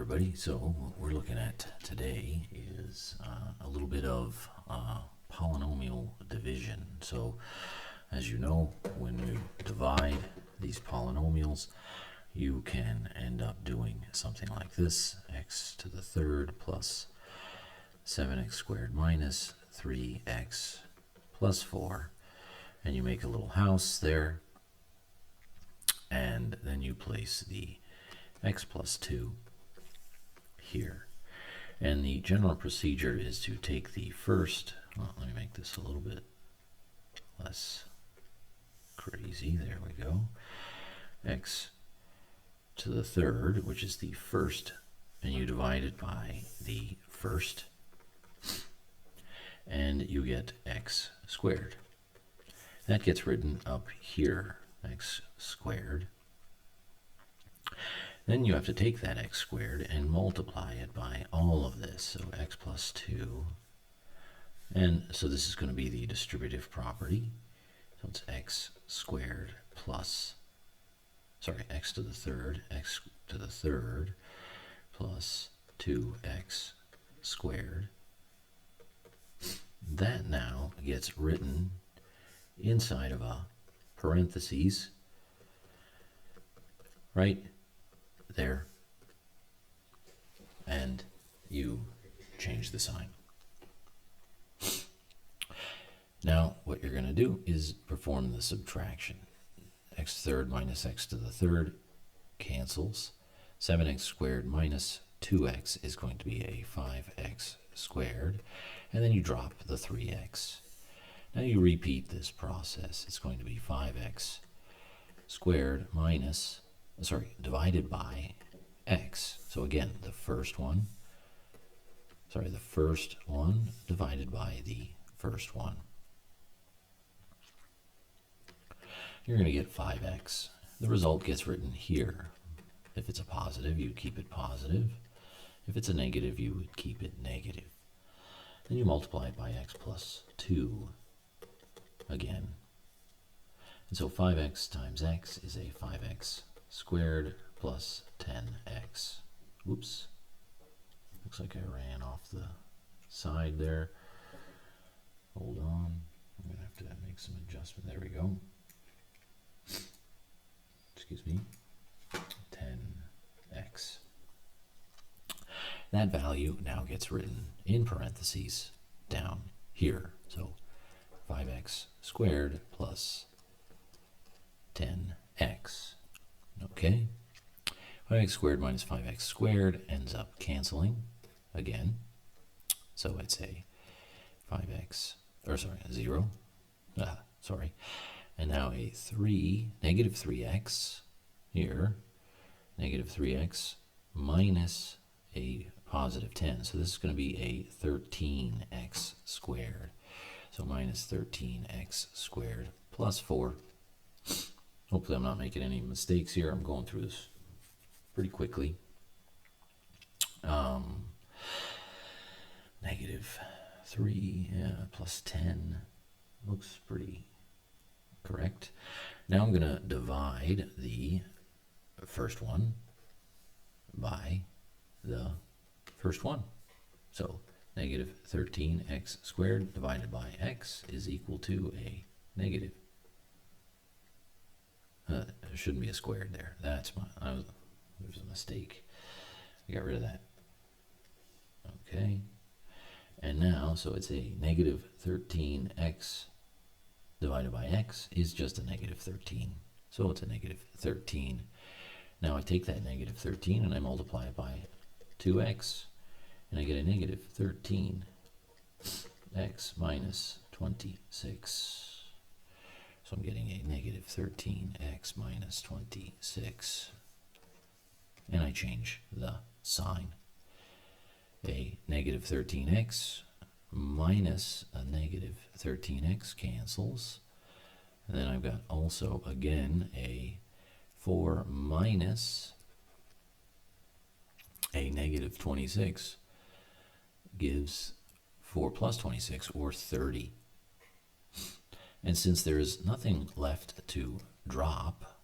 everybody. So what we're looking at today is a little bit of polynomial division. So as you know, when you divide these polynomials, you can end up doing something like this: x to the third plus 7x squared minus 3x plus 4. And you make a little house there, and then you place the x plus 2 here. And the general procedure is to take the first, well, let me make this a little bit less crazy. There we go. X to the third, which is the first, and you divide it by the first, and you get x squared. That gets written up here, x squared. Then you have to take that x squared and multiply it by all of this, so x plus 2. And so this is going to be the distributive property. So it's x squared plus, x to the third plus 2x squared. That now gets written inside of a parentheses right there, and you change the sign. Now what you're going to do is perform the subtraction. X third minus x to the third cancels. 7x squared minus 2x is going to be a 5x squared, and then you drop the 3x. Now you repeat this process. It's going to be 5x squared minus, divided by x. So again, the first one divided by the first one. You're going to get 5x. The result gets written here. If it's a positive, you keep it positive. If it's a negative, you would keep it negative. Then you multiply it by x plus 2 again. And so 5x times x is a 5x squared plus 10x. Whoops. Looks like I ran off the side there. Hold on. I'm going to have to make some adjustment. There we go. Excuse me. 10x. That value now gets written in parentheses down here. So 5x squared plus 10x. Okay. 5x squared minus 5x squared ends up canceling again. So it's a 0. And now a negative 3x here, negative 3x minus a positive 10. So this is going to be a 13x squared. So minus 13x squared plus 4. Hopefully I'm not making any mistakes here. I'm going through this pretty quickly. Negative 3 plus 10 looks pretty correct. Now I'm going to divide the first one by the first one. So negative 13x squared divided by x is equal to a negative. There shouldn't be a squared there. There's a mistake. I got rid of that. Okay. And now, so it's a negative 13x divided by x is just a negative 13. So it's a negative 13. Now I take that negative 13 and I multiply it by 2x, and I get a negative 13x minus 26. So I'm getting a negative 13x minus 26. And I change the sign. A negative 13x minus a negative 13x cancels. And then I've got also, again, a 4 minus a negative 26 gives 4 plus 26, or 30. And since there is nothing left to drop,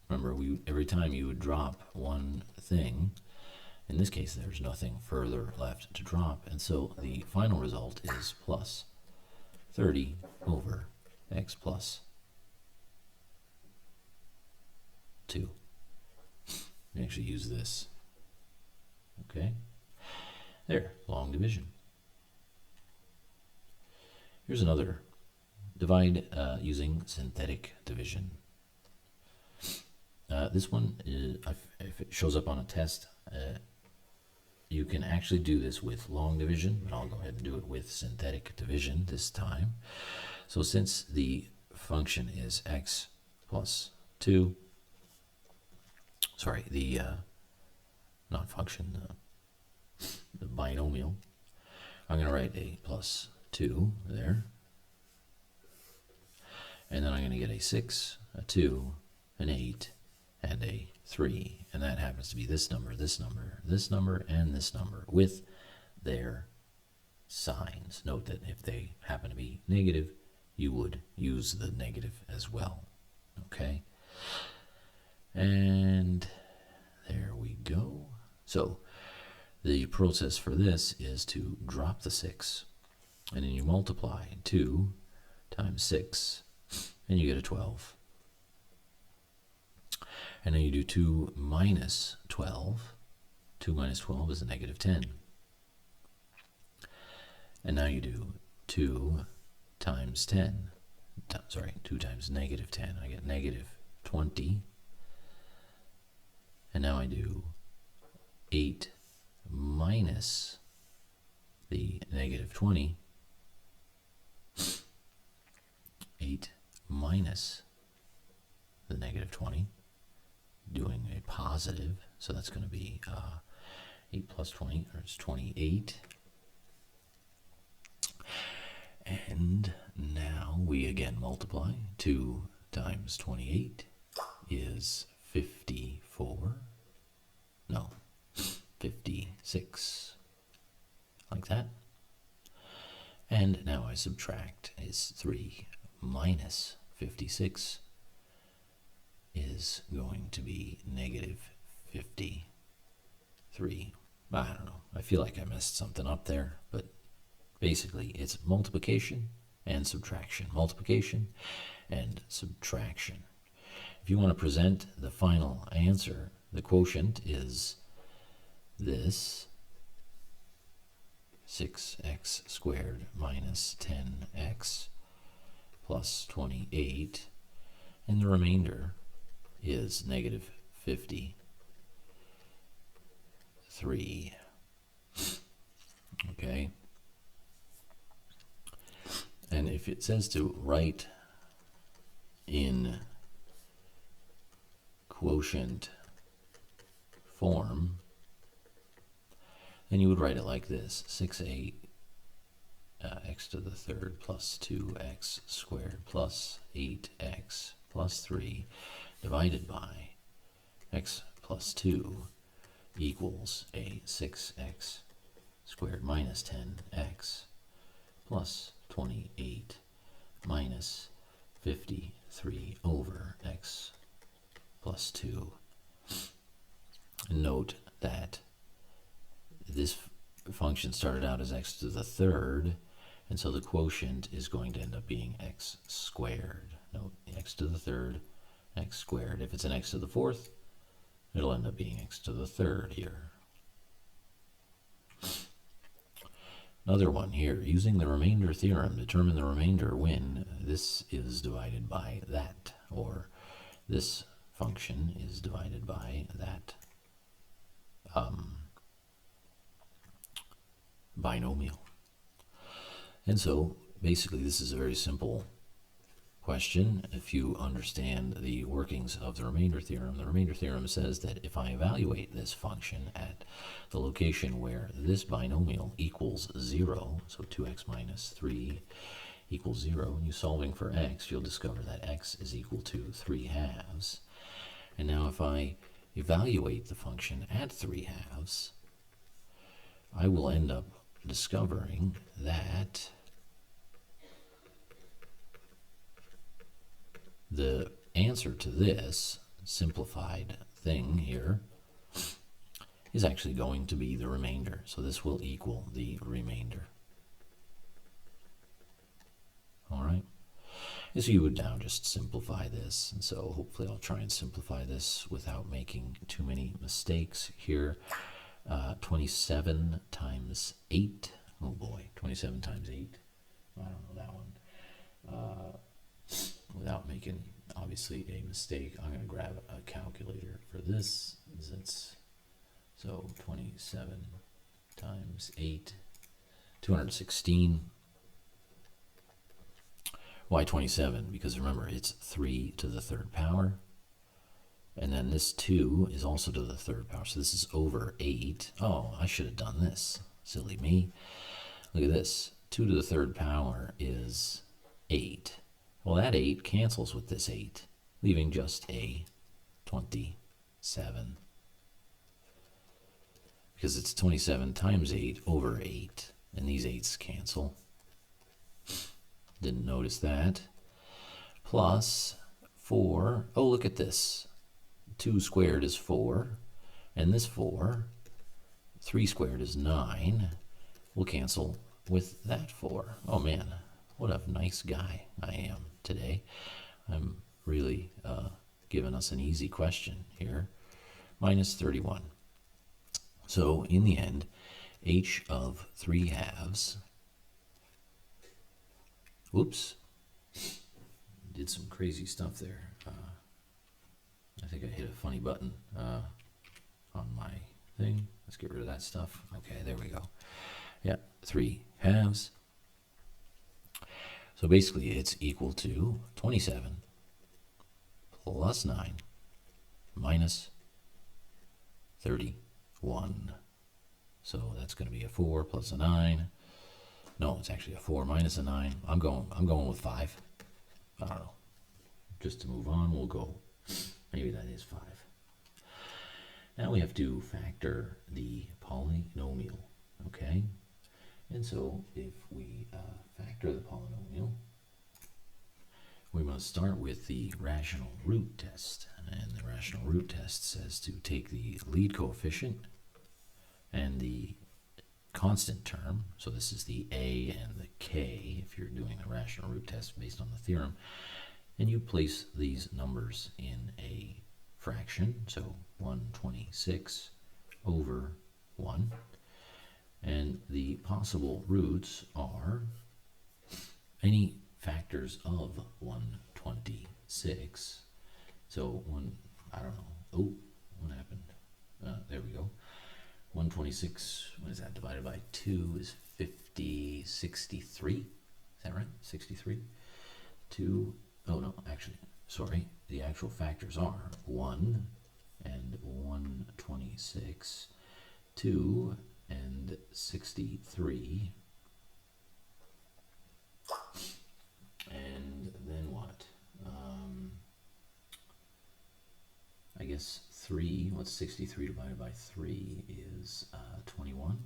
remember, every time you would drop one thing, In this case, there's nothing further left to drop, and so the final result is plus 30 over x plus 2. We actually use this. Okay? There, long division. Here's another. Divide using synthetic division. This one, if it shows up on a test, you can actually do this with long division, but I'll go ahead and do it with synthetic division this time. So since the function is x plus 2, sorry, the not function, the binomial, I'm going to write a plus 2 there. And then I'm going to get a 6, a 2, an 8, and a 3. And that happens to be this number, this number, this number, and this number with their signs. Note that if they happen to be negative, you would use the negative as well. Okay? And there we go. So the process for this is to drop the 6, and then you multiply 2 times 6, and you get a 12. And then you do 2 minus 12. 2 minus 12 is a negative 10. And now you do 2 times 10. Sorry, 2 times negative 10. I get negative 20. And now I do 8 minus the negative 20. 8 minus the negative 20, doing a positive, so that's going to be 8 plus 20, or it's 28. And now we again multiply. 2 times 28 is 54. No, 56. Like that. And now I subtract. Is 3 minus 56 is going to be negative 53. I don't know. I feel like I messed something up there, but basically it's multiplication and subtraction. Multiplication and subtraction. If you want to present the final answer, the quotient is this: 6x squared minus 10x plus 28, and the remainder is negative 53. Okay. And if it says to write in quotient form, then you would write it like this: 6a x to the third plus 2x squared plus 8x plus 3 divided by x plus 2 equals a 6x squared minus 10x plus 28 minus 53 over x plus 2. Note that this function started out as x to the third, and so the quotient is going to end up being x squared. Note, x to the third, x squared. If it's an x to the fourth, it'll end up being x to the third here. Another one here: using the remainder theorem, determine the remainder when this is divided by that, or this function is divided by that binomial. And so basically this is a very simple question. If you understand the workings of the remainder theorem says that if I evaluate this function at the location where this binomial equals 0, so 2x minus 3 equals 0, and you're solving for x, you'll discover that x is equal to 3/2. And now if I evaluate the function at 3/2, I will end up discovering that the answer to this simplified thing here is actually going to be the remainder. So this will equal the remainder. All right. And so you would now just simplify this. And so hopefully I'll try and simplify this without making too many mistakes here. 27 times 8. Oh boy, 27 times 8. I don't know that one. Without making, obviously, a mistake, I'm going to grab a calculator for this. So 27 times 8, 216. Why 27? Because remember, it's 3 to the third power. And then this 2 is also to the third power. So this is over 8. Oh, I should have done this. Silly me. Look at this. 2 to the third power is 8. Well, that 8 cancels with this 8, leaving just a 27. Because it's 27 times 8 over 8. And these 8s cancel. Didn't notice that. Plus 4. Oh, look at this. 2 squared is 4. And this 4. 3 squared is 9. We'll cancel with that 4. Oh, man. What a nice guy I am today. I'm really giving us an easy question here. Minus 31. So in the end, h of 3 halves. Whoops. Did some crazy stuff there. I think I hit a funny button on my thing. Let's get rid of that stuff. Okay, there we go. Yeah, 3 halves. So basically it's equal to 27 plus 9 minus 31. So that's going to be a 4 plus a 9. No, it's actually a 4 minus a 9. I'm going with 5. I don't know. Just to move on, we'll go. Maybe that is 5. Now we have to factor the polynomial. Okay? And so if we factor the polynomial, we must start with the rational root test. And the rational root test says to take the lead coefficient and the constant term, so this is the a and the k if you're doing the rational root test based on the theorem, and you place these numbers in a fraction, so 126 over 1, and the possible roots are any factors of 126. So I don't know. Oh, what happened? There we go. 126, what is that, divided by 2 is 63. Is that right? 63? 2, oh no, actually, sorry. The actual factors are 1 and 126, 2 and 63. And then what? I guess 3, what's 63 divided by 3 is 21.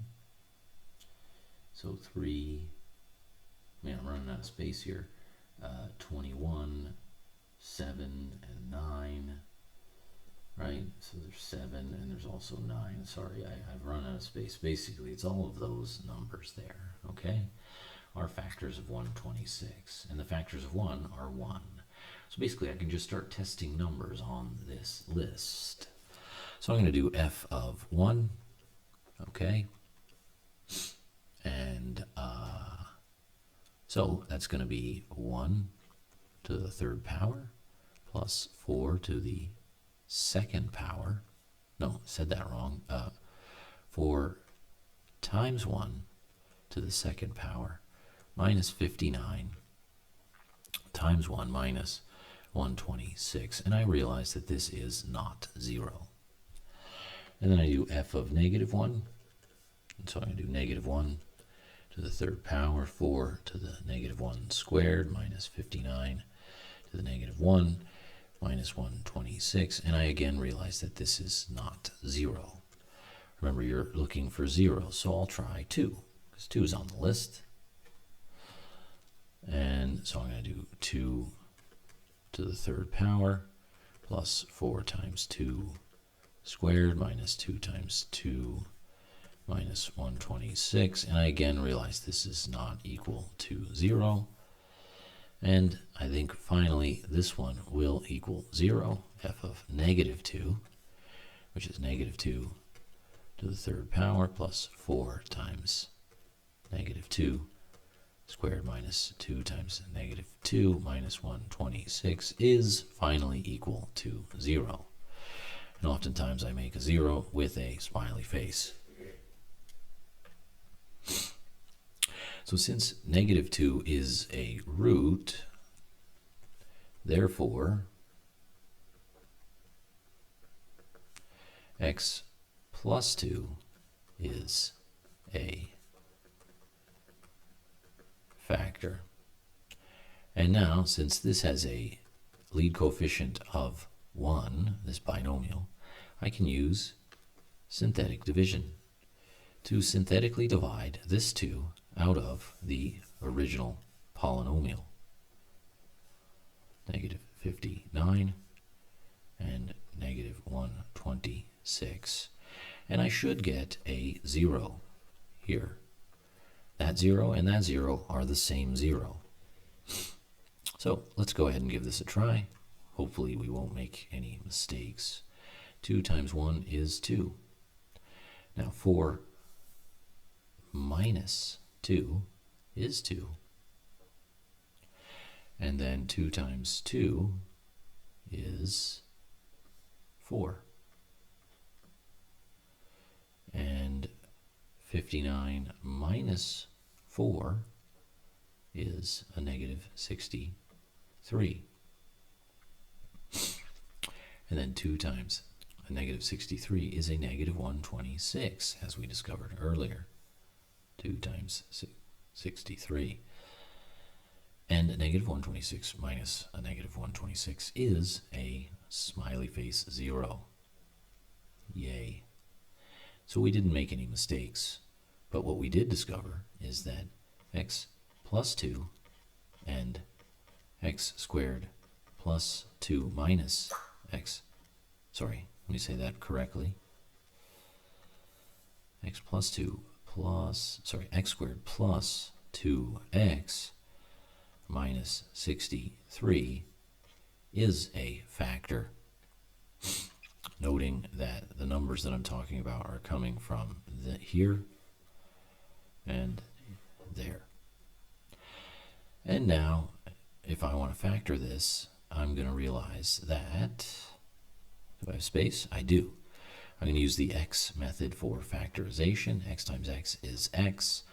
So 3, man, I'm running out of space here. 21, 7, and 9, right? So there's 7 and there's also 9. Sorry, I've run out of space. Basically, it's all of those numbers there, okay? Are factors of 126. And the factors of 1 are 1. So basically, I can just start testing numbers on this list. So I'm going to do f of 1, okay? And so that's going to be 1 to the third power plus 4 to the second power. No, said that wrong. 4 times 1 to the second power minus 59 times 1 minus 126. And I realize that this is not 0. And then I do f of negative 1. And so I'm going to do negative 1 to the third power, 4 to the negative 1 squared, minus 59 to the negative 1, minus 126. And I again realize that this is not 0. Remember, you're looking for 0, so I'll try 2, because 2 is on the list. And so I'm going to do 2 to the third power plus 4 times 2 squared minus 2 times 2 minus 126. And I again realize this is not equal to 0. And I think finally this one will equal 0, f of negative 2, which is negative 2 to the third power plus 4 times negative 2 squared minus 2 times negative 2 minus 126 is finally equal to 0. And oftentimes I make a 0 with a smiley face. So since negative 2 is a root, therefore x plus 2 is a factor. And now, since this has a lead coefficient of 1, this binomial, I can use synthetic division to synthetically divide this 2 out of the original polynomial. Negative 59 and negative 126. And I should get a 0 here. That 0 and that 0 are the same 0. So let's go ahead and give this a try. Hopefully we won't make any mistakes. 2 times 1 is 2. Now 4 minus 2 is 2. And then 2 times 2 is 4. And 59 minus 4 is a negative 63. And then 2 times a negative 63 is a negative 126, as we discovered earlier. 2 times 63. And a negative 126 minus a negative 126 is a smiley face 0. Yay. So we didn't make any mistakes, but what we did discover is that x plus 2 and x squared plus 2 minus x, sorry, let me say that correctly, x plus 2 plus, sorry, x squared plus 2x minus 63 is a factor. Noting that the numbers that I'm talking about are coming from here and there. And now, if I want to factor this, I'm going to realize that, do I have space? I do. I'm going to use the x method for factorization. X times x is x.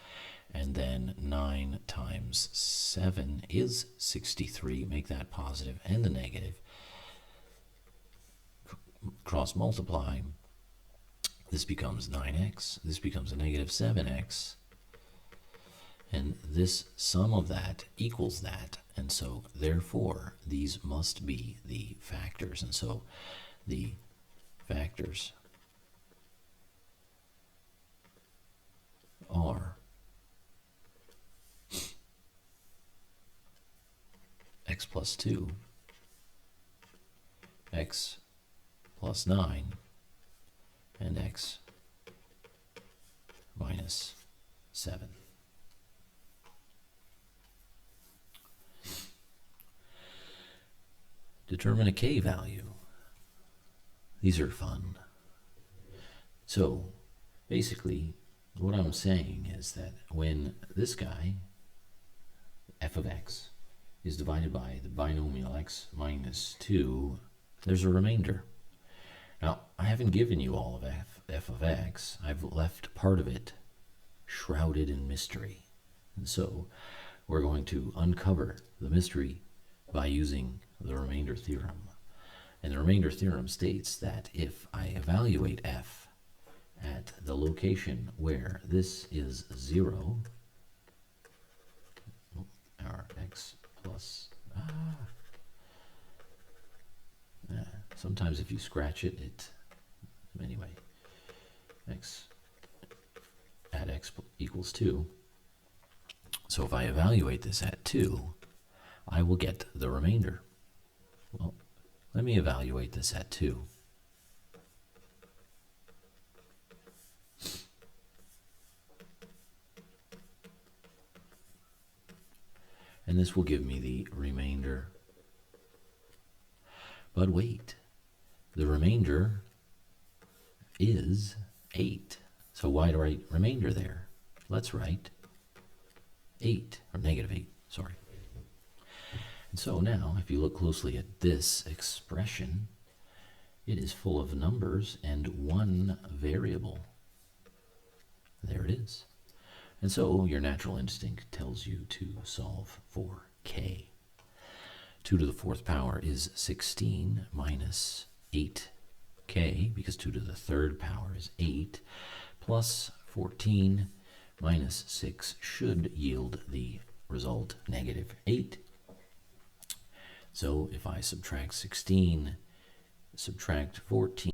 And then 9 times 7 is 63. Make that positive and the negative. Cross multiply. This becomes 9x. This becomes a negative 7x. And this sum of that equals that. And so, therefore, these must be the factors. And so, the factors are x plus 2, x plus 9, and x minus 7. Determine a k value. These are fun. So, basically, what I'm saying is that when this guy, f of x, is divided by the binomial x minus 2, there's a remainder. Now, I haven't given you all of f of x. I've left part of it shrouded in mystery. And so, we're going to uncover the mystery by using the remainder theorem. And the remainder theorem states that if I evaluate f at the location where this is 0, or x plus, sometimes if you scratch it, anyway, x at x equals 2. So if I evaluate this at 2, I will get the remainder. Well, let me evaluate this at 2. And this will give me the remainder. But wait, the remainder is 8. So why do I write remainder there? Let's write 8, or negative 8, sorry. And so now, if you look closely at this expression, it is full of numbers and one variable. There it is. And so your natural instinct tells you to solve for k. 2 to the 4th power is 16 minus 8k, because 2 to the 3rd power is 8, plus 14 minus 6 should yield the result negative 8. So if I subtract 16, subtract 14,